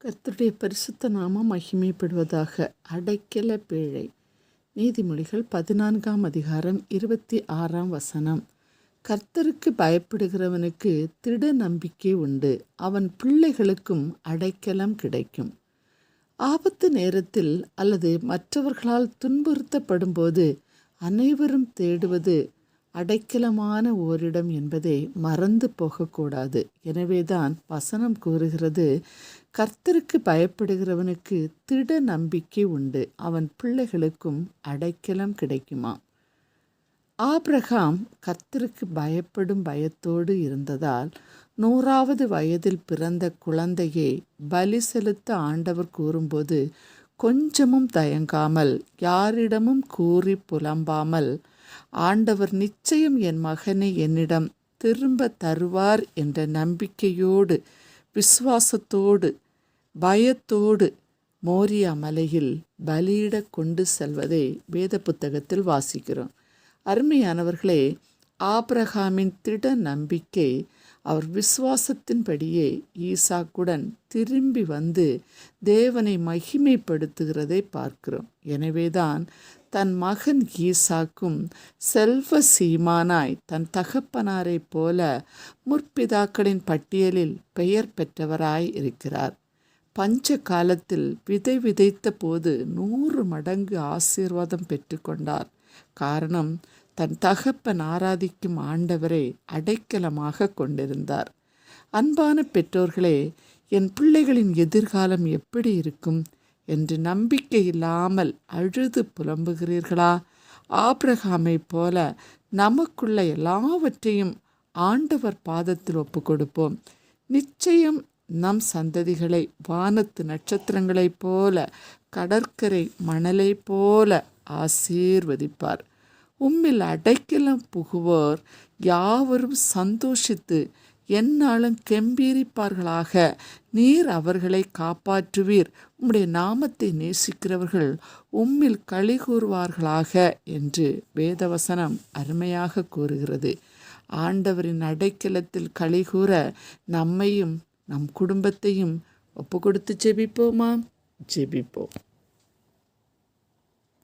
கர்த்தருடைய பரிசுத்த நாமம் மகிமைப்படுவதாக. அடைக்கல பேழை. நீதிமொழிகள் 14ஆம் அதிகாரம் 26ஆம் வசனம். கர்த்தருக்கு பயப்படுகிறவனுக்கு திட நம்பிக்கை உண்டு, அவன் பிள்ளைகளுக்கும் அடைக்கலம் கிடைக்கும். ஆபத்து நேரத்தில் அல்லது மற்றவர்களால் துன்புறுத்தப்படும் போது அனைவரும் தேடுவது அடைக்கலமான ஓரிடம் என்பதை மறந்து போகக்கூடாது. எனவேதான் வசனம் கூறுகிறது, கர்த்தருக்கு பயப்படுகிறவனுக்கு திட நம்பிக்கை உண்டு, அவன் பிள்ளைகளுக்கும் அடைக்கலம் கிடைக்குமா. ஆபிரகாம் கர்த்தருக்கு பயப்படும் பயத்தோடு இருந்ததால் 100வது வயதில் பிறந்த குழந்தையை பலி செலுத்த ஆண்டவர் கூறும்போது கொஞ்சமும் தயங்காமல், யாரிடமும் கூறி புலம்பாமல், ஆண்டவர் நிச்சயம் என் மகனை என்னிடம் திரும்ப தருவார் என்ற நம்பிக்கையோடு, விசுவாசத்தோடு, பயத்தோடு மோரியா மலையில் பலியிட கொண்டு செல்வதை வேத புத்தகத்தில் வாசிக்கிறோம். அருமையானவர்களே, ஆபிரகாமின் திட நம்பிக்கை அவர் விசுவாசத்தின்படியே ஈசாக்குடன் திரும்பி வந்து தேவனை மகிமைப்படுத்துகிறதை பார்க்கிறோம். எனவேதான் தன் மகன் ஈசாக்கும் செல்வ சீமானாய் தன் தகப்பனாரைப் போல முற்பிதாக்களின் பட்டியலில் பெயர் பெற்றவராய் இருக்கிறார். பஞ்ச காலத்தில் விதை விதைத்த போது 100 மடங்கு ஆசீர்வாதம் பெற்றுக்கொண்டார். காரணம், தன் தகப்பன் ஆராதிக்கும் ஆண்டவரை அடைக்கலமாக கொண்டிருந்தார். அன்பான பெற்றோர்களே, என் பிள்ளைகளின் எதிர்காலம் எப்படி இருக்கும் என்று நம்பிக்கை இல்லாமல் அழுது புலம்புகிறீர்களா? ஆபிரகாமை போல நமக்குள்ள எல்லாவற்றையும் ஆண்டவர் பாதத்தில் ஒப்பு கொடுப்போம். நிச்சயம் நம் சந்ததிகளை வானத்து நட்சத்திரங்களைப் போல, கடற்கரை மணலை போல ஆசீர்வதிப்பார். உம்மில் அடைக்கலம் புகுவோர் யாவரும் சந்தோஷித்து எந்நாளும் கெம்பீரிப்பார்களாக. நீர் அவர்களை காப்பாற்றுவீர், உம்முடைய நாமத்தை நேசிக்கிறவர்கள் உம்மில் களி கூறுவார்களாக என்று வேதவசனம் அருமையாக கூறுகிறது. ஆண்டவரின் அடைக்கலத்தில் களி கூற நம்மையும் நம் குடும்பத்தையும் ஒப்பு கொடுத்து ஜெபிப்போமா? ஜெபிப்போம்.